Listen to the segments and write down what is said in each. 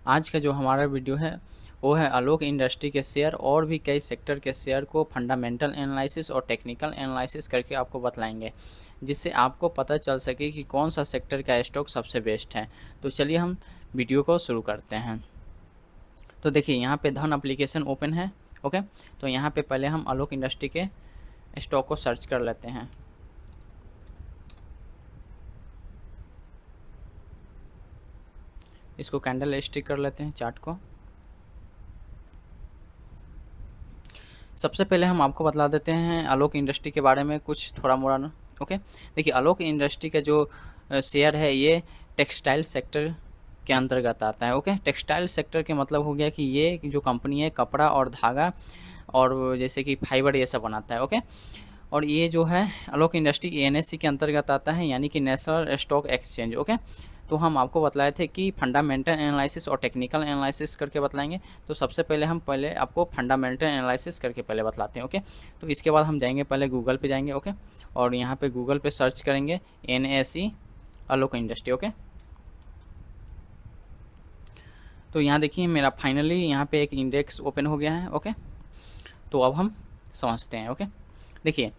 आज का जो हमारा वीडियो है वो है आलोक इंडस्ट्री के शेयर और भी कई सेक्टर के शेयर को फंडामेंटल एनालिसिस और टेक्निकल एनालिसिस करके आपको बतलाएंगे, जिससे आपको पता चल सके कि कौन सा सेक्टर का स्टॉक सबसे बेस्ट है। तो चलिए हम वीडियो को शुरू करते हैं। तो देखिए यहाँ पे धन एप्लीकेशन ओपन है। ओके, तो यहाँ पे पहले हम आलोक इंडस्ट्री के स्टॉक को सर्च कर लेते हैं। इसको कैंडल स्टिक कर लेते हैं चार्ट को। सबसे पहले हम आपको बतला देते हैं आलोक इंडस्ट्री के बारे में कुछ थोड़ा मोड़ा ना। ओके, देखिए आलोक इंडस्ट्री का जो शेयर है ये टेक्सटाइल सेक्टर के अंतर्गत आता है। ओके, टेक्सटाइल सेक्टर के मतलब हो गया कि ये जो कंपनी है कपड़ा और धागा और जैसे कि फाइबर ये सब बनाता है। ओके, और ये जो है आलोक इंडस्ट्री एनएससी के अंतर्गत आता है, यानी कि नेशनल स्टॉक एक्सचेंज। ओके, तो हम आपको बतलाए थे कि फंडामेंटल एनालिसिस और टेक्निकल एनालिसिस करके बतलाएंगे। तो सबसे पहले हम आपको फंडामेंटल एनालिसिस करके पहले बतलाते हैं। ओके, तो इसके बाद हम जाएंगे पहले गूगल पे जाएंगे। ओके, और यहाँ पे गूगल पे सर्च करेंगे एनएससी आलोक इंडस्ट्री। ओके, तो यहाँ देखिए मेरा फाइनली यहाँ पे एक इंडेक्स ओपन हो गया है। ओके, तो अब हम समझते हैं। ओके, देखिए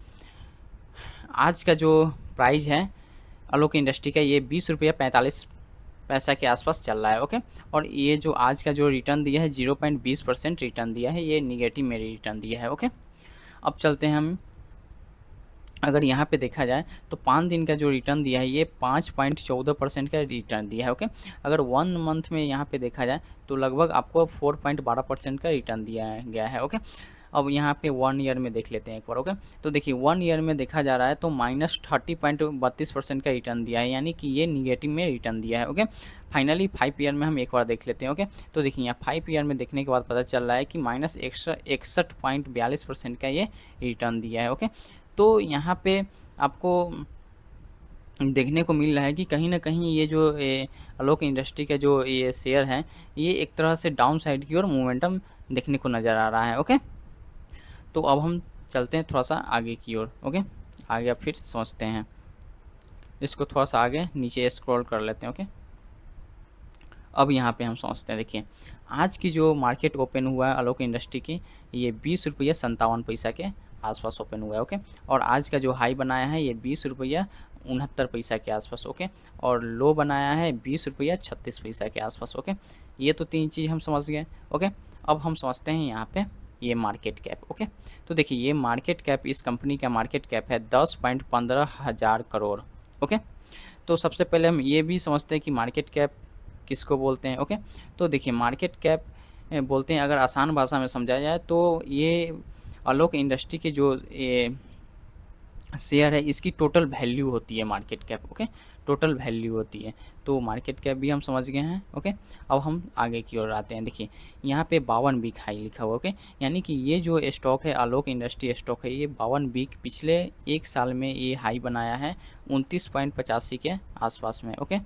आज का जो प्राइस है आलोक इंडस्ट्री का ये 20 रुपया 45 पैसा के आसपास चल रहा है। ओके, और ये जो आज का जो रिटर्न दिया है 0.20% रिटर्न दिया है, ये निगेटिव में रिटर्न दिया है। ओके, अब चलते हैं हम, अगर यहाँ पे देखा जाए तो 5 दिन का जो रिटर्न दिया है ये 5.14% का रिटर्न दिया है। ओके, अगर 1 मंथ में यहाँ पे देखा जाए तो लगभग आपको 4.12% का रिटर्न दिया गया है। ओके, अब यहाँ पे 1 ईयर में देख लेते हैं एक बार। ओके, तो देखिए 1 ईयर में देखा जा रहा है तो -30.32% का रिटर्न दिया है, यानी कि ये निगेटिव में रिटर्न दिया है। ओके, फाइनली 5 ईयर में हम एक बार देख लेते हैं। ओके, तो देखिए यहाँ 5 ईयर में देखने के बाद पता चल रहा है कि -61.42% का ये रिटर्न दिया है। ओके, तो यहाँ पे आपको देखने को मिल रहा है कि कहीं ना कहीं ये जो आलोक इंडस्ट्री का जो ये शेयर है ये एक तरह से डाउन साइड की ओर मोमेंटम देखने को नज़र आ रहा है। ओके, तो अब हम चलते हैं थोड़ा सा आगे की ओर। ओके, आगे फिर समझते हैं, इसको थोड़ा सा आगे नीचे स्क्रॉल कर लेते हैं। ओके, अब यहाँ पे हम समझते हैं। देखिए आज की जो मार्केट ओपन हुआ है आलोक इंडस्ट्री की ये 20 रुपया 57 पैसा के आसपास ओपन हुआ है। ओके, और आज का जो हाई बनाया है ये 20 रुपया 69 पैसा के आसपास। ओके, और लो बनाया है 20 रुपया 36 पैसा के आसपास। ओके, ये तो 3 चीज़ हम समझ गए। ओके, अब हम समझते हैं यहाँ पे ये मार्केट कैप। ओके, तो देखिए ये मार्केट कैप, इस कंपनी का मार्केट कैप है 10.15 हज़ार करोड़। ओके, तो सबसे पहले हम ये भी समझते हैं कि मार्केट कैप किसको बोलते हैं। ओके, तो देखिए मार्केट कैप बोलते हैं, अगर आसान भाषा में समझा जाए तो ये आलोक इंडस्ट्री के जो शेयर है इसकी टोटल वैल्यू होती है market cap. Okay, total value होती है, तो मार्केट कैप भी हम समझ गए हैं। ओके, अब हम आगे की ओर आते हैं। देखिए यहाँ पे 52 वीक हाई लिखा हुआ। ओके, यानी कि ये जो स्टॉक है आलोक इंडस्ट्री स्टॉक है ये 52 वीक पिछले एक साल में ये हाई बनाया है 29.85 के आसपास में। ओके,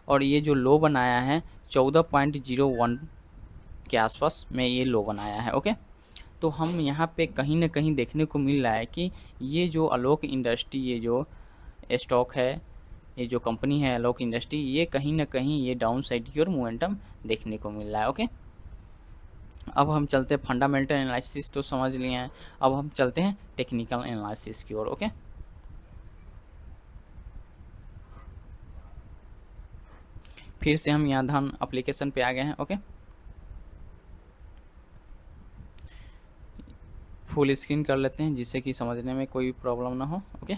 और ये जो लो बनाया है 14.01 के आसपास में ये लो बनाया है। ओके, तो हम यहाँ पे कहीं ना कहीं देखने को मिल रहा है कि ये जो आलोक इंडस्ट्री, ये जो स्टॉक है, ये जो कंपनी है आलोक इंडस्ट्री, ये कहीं ना कहीं ये डाउन साइड की ओर मोमेंटम देखने को मिल रहा है। ओके, अब हम चलते हैं, फंडामेंटल एनालिसिस तो समझ लिए हैं, अब हम चलते हैं टेक्निकल एनालिसिस की ओर। ओके, फिर से हम यहाँ धन एप्लीकेशन पे आ गए हैं। ओके, फुल स्क्रीन कर लेते हैं जिससे कि समझने में कोई प्रॉब्लम ना हो। ओके,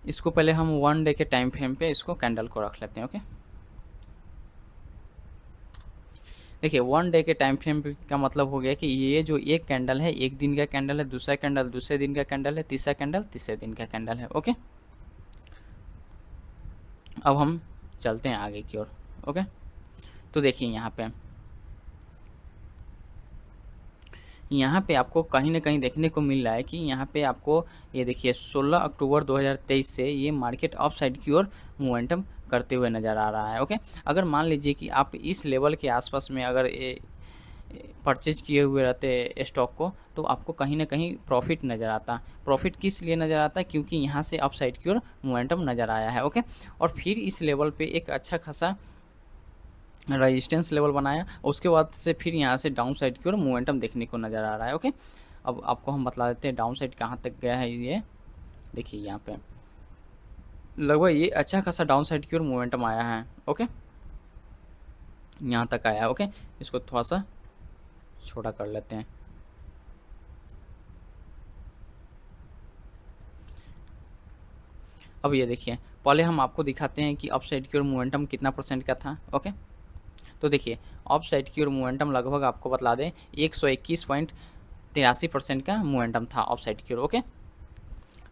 इसको पहले हम 1 डे के टाइम फ्रेम पे इसको कैंडल को रख लेते हैं। ओके, देखिए 1 डे के टाइम फ्रेम का मतलब हो गया कि ये जो एक कैंडल है एक दिन का कैंडल है, दूसरा कैंडल दूसरे दिन का कैंडल है, तीसरा कैंडल तीसरे दिन का कैंडल है। ओके, अब हम चलते हैं आगे की ओर। ओके, तो देखिए यहाँ पे आपको कहीं ना कहीं देखने को मिल रहा है कि यहाँ पे आपको ये देखिए 16 अक्टूबर 2023 से ये मार्केट अप साइड की ओर मोमेंटम करते हुए नज़र आ रहा है। ओके, अगर मान लीजिए कि आप इस लेवल के आसपास में अगर परचेज किए हुए रहते स्टॉक को, तो आपको कहीं ना कहीं प्रॉफिट नज़र आता। प्रॉफिट किस लिए नज़र आता है? क्योंकि यहाँ से अपसाइड की ओर मोमेंटम नज़र आया है। ओके, और फिर इस लेवल पे एक अच्छा खासा रेजिस्टेंस लेवल बनाया, उसके बाद से फिर यहाँ से डाउन साइड की ओर मोमेंटम देखने को नज़र आ रहा है। ओके, अब आपको हम बतला देते हैं डाउन साइड कहाँ तक गया है। ये देखिए यहाँ पे लगभग ये अच्छा खासा डाउन साइड की ओर मोमेंटम आया है। ओके, यहाँ तक आया है। ओके, इसको थोड़ा सा छोटा कर लेते हैं। अब ये देखिए, पहले हम आपको दिखाते हैं कि अप साइड की ओर मोमेंटम कितना परसेंट का था। ओके, तो देखिए अप साइड की ओर मोमेंटम लगभग आपको बतला दें 121.83% का मोमेंटम था अप साइड की ओर। ओके,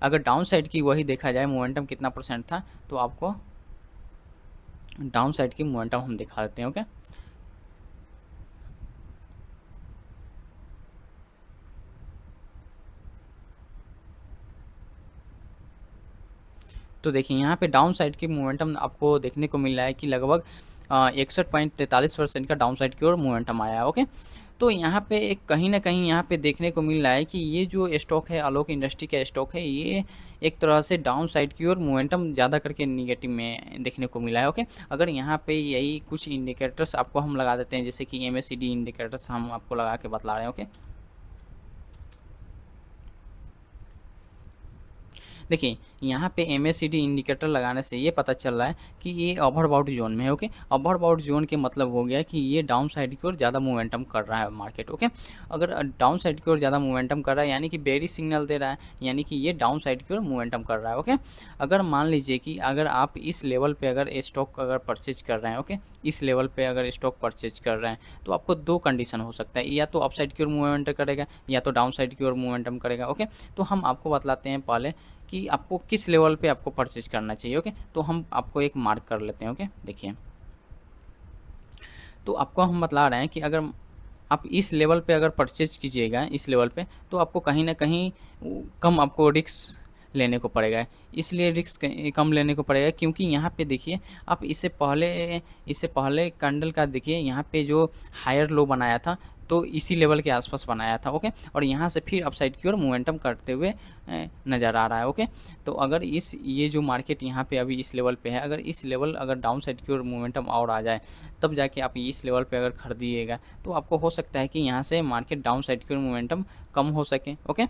अगर डाउन साइड की वही देखा जाए मोमेंटम कितना परसेंट था, तो आपको डाउन साइड की मोमेंटम हम दिखा देते हैं। ओके, तो देखिए यहाँ पे डाउन साइड की मोमेंटम आपको देखने को मिल रहा है कि लगभग 61.43% का डाउन साइड की ओर मोमेंटम आया है। ओके, तो यहाँ पे एक कहीं ना कहीं यहाँ पे देखने को मिल रहा है कि ये जो स्टॉक है, आलोक इंडस्ट्री का स्टॉक है, ये एक तरह से डाउन साइड की ओर मोमेंटम ज़्यादा करके निगेटिव में देखने को मिला है। ओके, अगर यहाँ पे यही कुछ इंडिकेटर्स आपको हम लगा देते हैं, जैसे कि MACD इंडिकेटर्स हम आपको लगा के बतला रहे हैं। ओके, देखिए यहाँ पे MACD इंडिकेटर लगाने से ये पता चल रहा है कि ये ओवरबॉट जोन में है। ओके, ओवरबॉट जोन के मतलब हो गया कि ये डाउन साइड की ओर ज़्यादा मोमेंटम कर रहा है मार्केट। ओके, अगर डाउन साइड की ओर ज़्यादा मोमेंटम कर रहा है यानी कि बेरिश सिग्नल दे रहा है, यानी कि ये डाउन साइड की ओर मोमेंटम कर रहा है। ओके, अगर मान लीजिए कि अगर आप इस लेवल पे अगर स्टॉक अगर परचेज कर रहे हैं, ओके, इस लेवल पे अगर स्टॉक परचेज कर रहे हैं, तो आपको दो कंडीशन हो सकता है, या तो अप साइड की ओर मूवमेंट करेगा या तो डाउन साइड की ओर मूवमेंटम करेगा। ओके, तो हम आपको बतलाते हैं पहले कि आपको किस लेवल पे आपको परचेज करना चाहिए। ओके, तो हम आपको एक मार्क कर लेते हैं। ओके, देखिए, तो आपको हम बतला रहे हैं कि अगर आप इस लेवल पे अगर परचेज कीजिएगा, इस लेवल पे, तो आपको कहीं ना कहीं कम आपको रिस्क लेने को पड़ेगा। इसलिए रिस्क कम लेने को पड़ेगा क्योंकि यहाँ पे देखिए, आप इससे पहले कैंडल का देखिए यहाँ पे जो हायर लो बनाया था, तो इसी लेवल के आसपास बनाया था। ओके, और यहाँ से फिर अपसाइड की ओर मोमेंटम करते हुए नज़र आ रहा है। ओके, तो अगर ये जो मार्केट यहाँ पे अभी इस लेवल पे है, अगर इस लेवल अगर डाउन साइड की ओर मोमेंटम और आ जाए, तब जाके आप इस लेवल पे अगर खरीदिएगा, तो आपको हो सकता है कि यहाँ से मार्केट डाउन साइड की ओर मोमेंटम कम हो सके। ओके,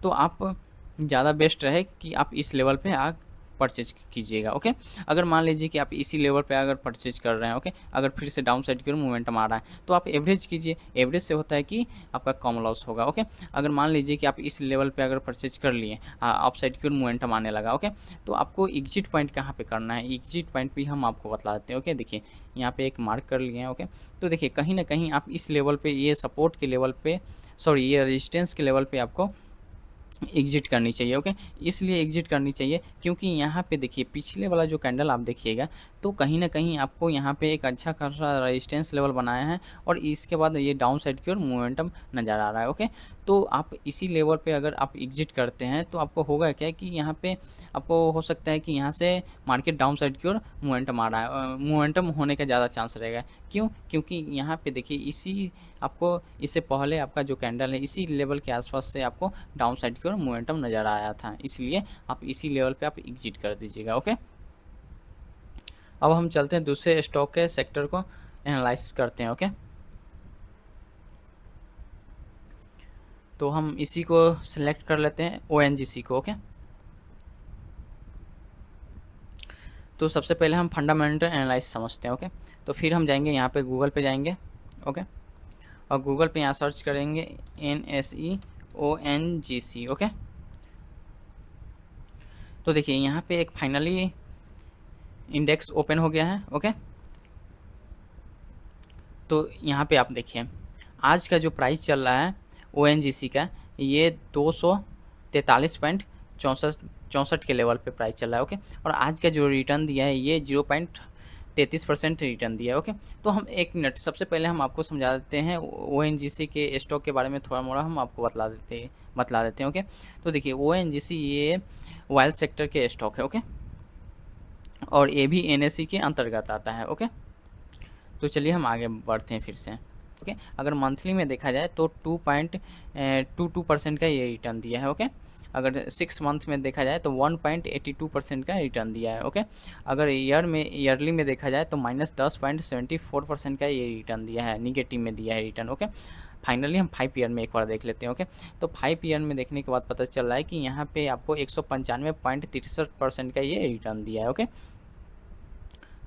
तो आप ज़्यादा बेस्ट रहे कि आप इस लेवल पे आ परचेज कीजिएगा। ओके, अगर मान लीजिए कि आप इसी लेवल पे अगर परचेज कर रहे हैं, ओके, अगर फिर से डाउन साइड की ओर मोमेंटम आ रहा है, तो आप एवरेज कीजिए। एवरेज से होता है कि आपका कम लॉस होगा। ओके, अगर मान लीजिए कि आप इस लेवल पे अगर परचेज कर लिए, अप साइड की ओर मोमेंटम आने लगा, ओके, तो आपको एग्जिट पॉइंट कहाँ पे करना है, एग्जिट पॉइंट भी हम आपको बतला देते हैं। ओके, देखिए यहाँ पे एक मार्क कर लिए हैं। ओके, तो देखिए कहीं ना कहीं आप इस लेवल पे, ये सपोर्ट के लेवल पे, सॉरी ये रेजिस्टेंस के लेवल पे आपको एग्जिट करनी चाहिए। ओके, इसलिए एग्जिट करनी चाहिए क्योंकि यहाँ पे देखिए पिछले वाला जो कैंडल आप देखिएगा, तो कहीं ना कहीं आपको यहाँ पे एक अच्छा खासा रेजिस्टेंस लेवल बनाया है और इसके बाद ये डाउन साइड की ओर मोमेंटम नज़र आ रहा है। ओके, तो आप इसी लेवल पे अगर आप एग्जिट करते हैं, तो आपको होगा क्या कि यहाँ पे आपको हो सकता है कि यहाँ से मार्केट डाउन साइड की ओर मोमेंटम आ रहा है, मोमेंटम होने का ज़्यादा चांस रहेगा। क्यों? क्योंकि यहाँ पे देखिए आपको इससे पहले आपका जो कैंडल है, इसी लेवल के आसपास से आपको डाउन साइड की ओर मोमेंटम नज़र आया था, इसलिए आप इसी लेवल पे आप एग्जिट कर दीजिएगा। ओके, अब हम चलते हैं दूसरे स्टॉक के सेक्टर को एनालाइज करते हैं। ओके, तो हम इसी को सिलेक्ट कर लेते हैं, ONGC को। ओके, तो सबसे पहले हम फंडामेंटल एनालाइज समझते हैं। ओके, तो फिर हम जाएंगे यहाँ पे गूगल पे जाएंगे। ओके, और गूगल पे यहाँ सर्च करेंगे NSEONGC। ओके, तो देखिए यहाँ पे एक फाइनली इंडेक्स ओपन हो गया है। ओके, तो यहाँ पे आप देखिए आज का जो प्राइस चल रहा है ONGC का, ये 243.64 के लेवल पे प्राइस चल रहा है। ओके, और आज का जो रिटर्न दिया है ये 0.33% रिटर्न दिया है। ओके, तो हम एक मिनट सबसे पहले हम आपको समझा देते हैं ONGC के स्टॉक के बारे में, थोड़ा मोड़ा हम आपको बतला देते हैं। ओके, तो देखिए ONGC ये ऑयल सेक्टर के स्टॉक है। ओके, और ये भी NSE के अंतर्गत आता है। ओके, तो चलिए हम आगे बढ़ते हैं फिर से। ओके। अगर मंथली में देखा जाए तो 2.22% का ये रिटर्न दिया है। ओके। अगर 6 मंथ में देखा जाए तो 1.82% का रिटर्न दिया है। ओके। अगर ईयरली में देखा जाए तो -10.74% का ये रिटर्न दिया है, निगेटिव में दिया है रिटर्न। ओके। फाइनली हम 5 ईयर में एक बार देख लेते हैं। ओके। तो 5 ईयर में देखने के बाद पता चल रहा है कि यहाँ पे आपको 195.63% का ये रिटर्न दिया है। ओके।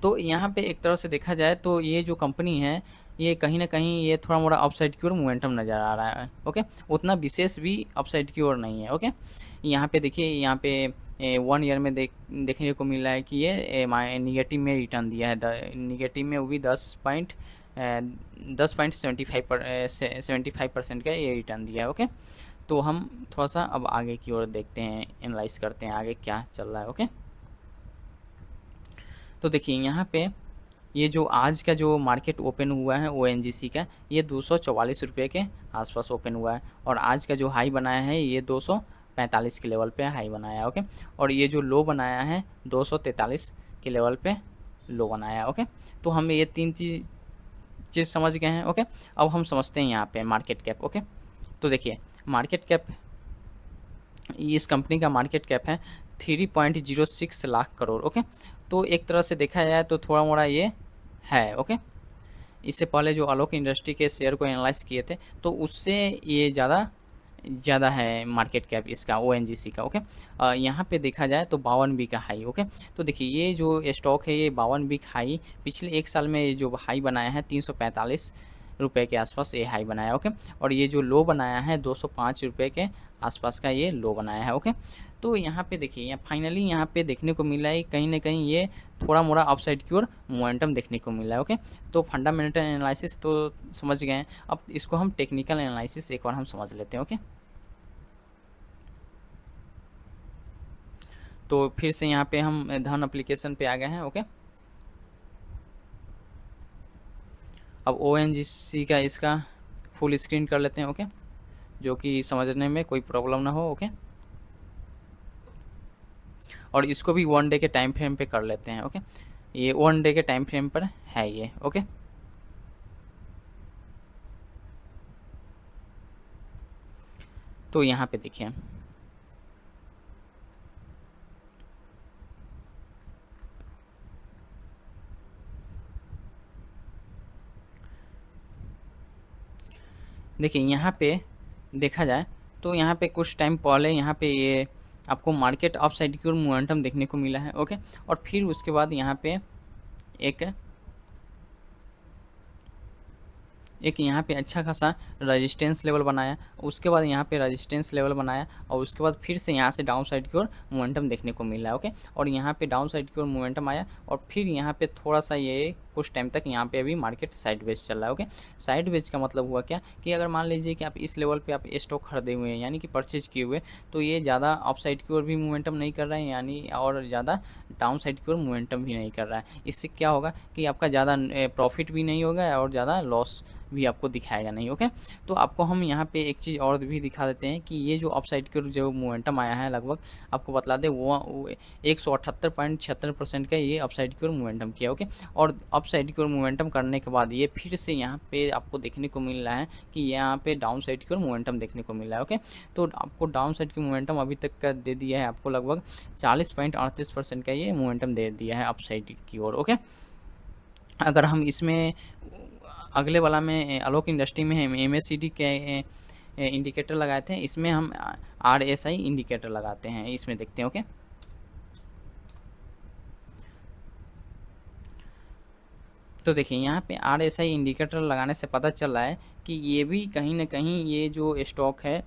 तो यहाँ पे एक तरह से देखा जाए तो ये जो कंपनी है ये कहीं ना कहीं ये थोड़ा मोड़ा अपसाइड की ओर मोमेंटम नज़र आ रहा है। ओके। उतना विशेष भी अपसाइड की ओर नहीं है। ओके। यहाँ पे देखिए, यहाँ पे 1 ईयर में देखने को मिल रहा है कि ये निगेटिव में रिटर्न दिया है। निगेटिव में वो भी 10.75% का ये रिटर्न दिया है। ओके। तो हम थोड़ा सा अब आगे की ओर देखते हैं, एनालाइज करते हैं आगे क्या चल रहा है। ओके। तो देखिए यहाँ पे ये जो आज का जो मार्केट ओपन हुआ है ONGC का, ये 244 रुपये के आसपास ओपन हुआ है और आज का जो हाई बनाया है ये 245 के लेवल पे हाई बनाया है। ओके। और ये जो लो बनाया है 243 के लेवल पे लो बनाया है। ओके। तो हम ये तीन चीज़ समझ गए हैं। ओके। अब हम समझते हैं यहाँ पे मार्केट कैप। ओके। तो देखिए मार्केट कैप, इस कंपनी का मार्केट कैप है 3.06 लाख करोड़। ओके। तो एक तरह से देखा जाए तो थोड़ा मोड़ा ये है। ओके। इससे पहले जो आलोक इंडस्ट्री के शेयर को एनालाइज किए थे तो उससे ये ज़्यादा है मार्केट कैप इसका, ONGC का। ओके। यहाँ पे देखा जाए तो 52 वीक का हाई। ओके। तो देखिए ये जो स्टॉक है ये 52 वीक हाई पिछले एक साल में जो हाई बनाया है 345 रुपये के आसपास ये हाई बनाया। ओके। और ये जो लो बनाया है 205 रुपये के आसपास का ये लो बनाया है। ओके। तो यहाँ पे देखिए, यहाँ फाइनली यहाँ पे देखने को मिला है कहीं ना कहीं ये थोड़ा मोड़ा अपसाइड की ओर मोमेंटम देखने को मिला है। ओके। तो फंडामेंटल एनालिसिस तो समझ गए हैं, अब इसको हम टेक्निकल एनालिसिस एक बार हम समझ लेते हैं। ओके। तो फिर से यहाँ पे हम धन एप्लीकेशन पे आ गए हैं। ओके। अब ONGC का इसका फुल स्क्रीन कर लेते हैं। ओके। जो कि समझने में कोई प्रॉब्लम ना हो। ओके। और इसको भी 1 डे के टाइम फ्रेम पे कर लेते हैं। ओके। ये 1 डे के टाइम फ्रेम पर है ये। ओके। तो यहाँ पे देखिए, देखिए यहाँ पे देखा जाए तो यहाँ पे कुछ टाइम पहले यहाँ पे ये आपको मार्केट अप साइड की ओर मोमेंटम देखने को मिला है। ओके। और फिर उसके बाद यहाँ पे एक यहाँ पे अच्छा खासा रेजिस्टेंस लेवल बनाया, उसके बाद यहाँ पे रेजिस्टेंस लेवल बनाया और उसके बाद फिर से यहाँ से डाउन साइड की ओर मोमेंटम देखने को मिला है। ओके। और यहाँ पे डाउन साइड की ओर मोमेंटम आया और फिर यहाँ पे थोड़ा सा ये कुछ टाइम तक यहाँ पे अभी मार्केट साइड वेज चल रहा है। ओके। साइड वेज का मतलब हुआ क्या कि अगर मान लीजिए कि आप इस लेवल पे आप स्टॉक खरीदे हुए हैं यानी कि परचेज किए हुए, तो ये ज़्यादा अप साइड की ओर भी मोमेंटम नहीं कर रहा है यानी और ज़्यादा डाउन साइड की ओर मोमेंटम भी नहीं कर रहा है। इससे क्या होगा कि आपका ज़्यादा प्रॉफिट भी नहीं होगा और ज़्यादा लॉस भी आपको दिखाएगा नहीं। ओके। तो आपको हम यहाँ पे एक चीज़ और भी दिखा देते हैं कि ये जो अपसाइड की जो मोमेंटम आया है लगभग आपको बतला दें वो 178.76% का ये अपसाइड की ओर मोमेंटम किया। ओके। और अपसाइड की ओर मोमेंटम करने के बाद ये फिर से यहाँ पे आपको देखने को मिल रहा है कि यहाँ पे डाउन साइड की ओर मोमेंटम देखने को मिल रहा है। ओके। तो आपको डाउन साइड की मोमेंटम अभी तक का दे दिया है आपको लगभग 40.38% का ये मोमेंटम दे दिया है अपसाइड की ओर। ओके। अगर हम इसमें अगले वाला में आलोक इंडस्ट्री में हम MACD के इंडिकेटर लगाए थे, इसमें हम RSI इंडिकेटर लगाते हैं, इसमें देखते हैं। ओके। तो देखिए यहाँ पे RSI इंडिकेटर लगाने से पता चल रहा है कि ये भी कहीं ना कहीं ये जो स्टॉक है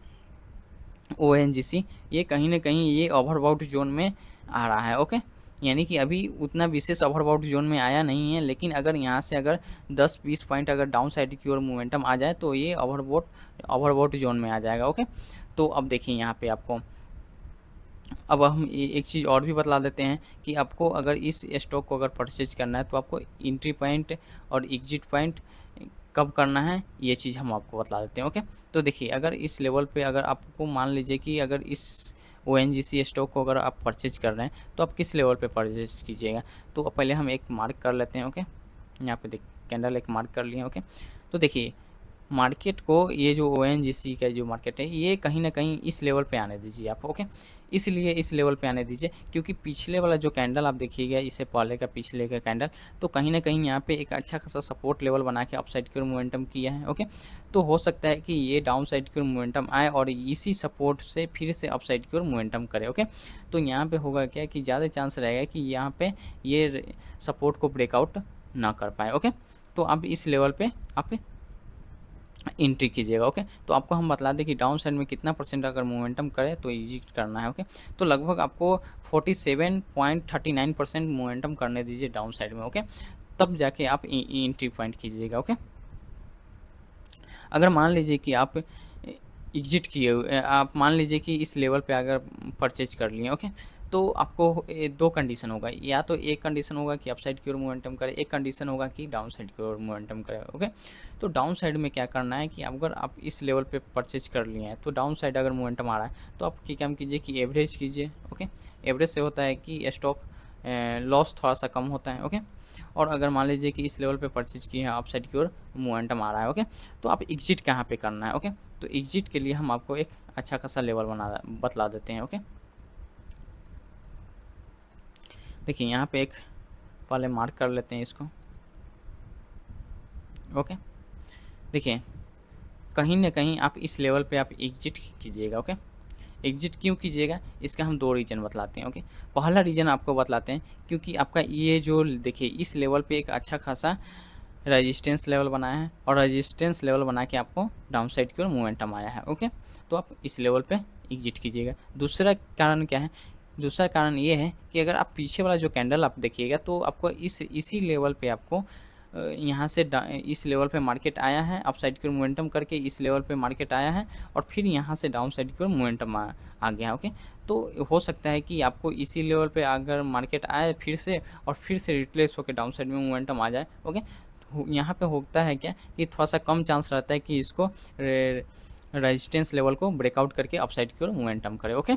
ONGC ये कहीं ना कहीं ये ओवरबॉट जोन में आ रहा है। ओके। यानी कि अभी उतना विशेष ओवरबॉट जोन में आया नहीं है, लेकिन अगर यहाँ से अगर 10-20 पॉइंट अगर डाउन साइड की ओर मोमेंटम आ जाए तो ये ओवरबॉट जोन में आ जाएगा। ओके। तो अब देखिए यहाँ पे आपको अब हम एक चीज़ और भी बतला देते हैं कि आपको अगर इस स्टॉक को अगर परचेज करना है तो आपको एंट्री पॉइंट और एग्जिट पॉइंट कब करना है ये चीज़ हम आपको बतला देते हैं। ओके। तो देखिए अगर इस लेवल पे अगर आपको मान लीजिए कि अगर इस ONGC स्टॉक को अगर आप परचेज कर रहे हैं तो आप किस लेवल पे परचेज कीजिएगा, तो पहले हम एक मार्क कर लेते हैं। ओके। यहाँ पे देख कैंडल एक मार्क कर लिए। ओके। तो देखिए मार्केट को, ये जो ओएनजीसी का जो मार्केट है, ये कहीं ना कहीं इस लेवल पे आने दीजिए आप। ओके, इसलिए इस लेवल पे आने दीजिए क्योंकि पिछले वाला जो कैंडल आप देखिएगा, इससे पहले का पिछले का कैंडल, तो कहीं ना कहीं यहाँ पे एक अच्छा खासा सपोर्ट लेवल बना के अपसाइड की ओर मोमेंटम किया है। ओके, तो हो सकता है कि ये डाउन साइड की ओर मोमेंटम आए और इसी सपोर्ट से फिर से अपसाइड की ओर मोमेंटम करे। ओके, तो यहाँ पे होगा क्या कि ज़्यादा चांस रहेगा कि यहाँ पे ये सपोर्ट को ब्रेकआउट ना कर पाए। ओके, तो अब इस लेवल पे आप एंट्री कीजिएगा। ओके, तो आपको हम बतला दें कि डाउन साइड में कितना परसेंट अगर मोमेंटम करे तो एग्जिट करना है। ओके, तो लगभग आपको 47.39% मोमेंटम करने दीजिए डाउन साइड में। ओके, तब जाके आप एंट्री पॉइंट कीजिएगा। ओके, अगर मान लीजिए कि आप एग्जिट किए हुए, आप मान लीजिए कि इस लेवल पे अगर परचेज कर लिए। ओके, तो आपको दो कंडीशन होगा, या तो एक कंडीशन होगा कि अपसाइड की ओर मोमेंटम करे, एक कंडीशन होगा कि डाउन साइड की ओर मोमेंटम करे। ओके, तो डाउन साइड में क्या करना है कि अगर आप इस लेवल पे परचेज कर लिए हैं तो डाउन साइड अगर मोमेंटम आ रहा है तो आप क्या कीजिए कि एवरेज कीजिए। ओके, एवरेज से होता है कि स्टॉक लॉस थोड़ा सा कम होता है। ओके, और अगर मान लीजिए कि इस लेवल पे परचेज किए हैं, अपसाइड की ओर मोमेंटम आ रहा है। ओके, तो आप एग्जिट कहाँ पे करना है। ओके, तो एग्जिट के लिए हम आपको एक अच्छा खासा लेवल बतला देते हैं। ओके, देखिए यहाँ पे एक पहले मार्क कर लेते हैं इसको। ओके, देखिए कहीं ना कहीं आप इस लेवल पे आप एग्जिट कीजिएगा। ओके, एग्जिट क्यों कीजिएगा, इसका हम दो रीज़न बतलाते हैं। ओके, पहला रीज़न आपको बतलाते हैं क्योंकि आपका ये जो देखिए इस लेवल पे एक अच्छा खासा रेजिस्टेंस लेवल बनाया है और रेजिस्टेंस लेवल बना के आपको डाउन साइड की ओर मोमेंटम आया है। ओके, तो आप इस लेवल पे एग्जिट कीजिएगा। दूसरा कारण क्या है, दूसरा कारण ये है कि अगर आप पीछे वाला जो कैंडल आप देखिएगा तो आपको इसी लेवल पे आपको यहाँ से इस लेवल पे मार्केट आया है, अप साइड की ओर मोमेंटम करके इस लेवल पे मार्केट आया है और फिर यहाँ से डाउन साइड की ओर मोमेंटम आ गया। ओके, तो हो सकता है कि आपको इसी लेवल पे अगर मार्केट आए फिर से और फिर से रिप्लेस होकर डाउन साइड में मोमेंटम आ जाए। ओके, यहाँ पे होता है क्या कि थोड़ा सा कम चांस रहता है कि इसको रेजिस्टेंस लेवल को ब्रेकआउट करके अपसाइड की ओर मोमेंटम करे। ओके,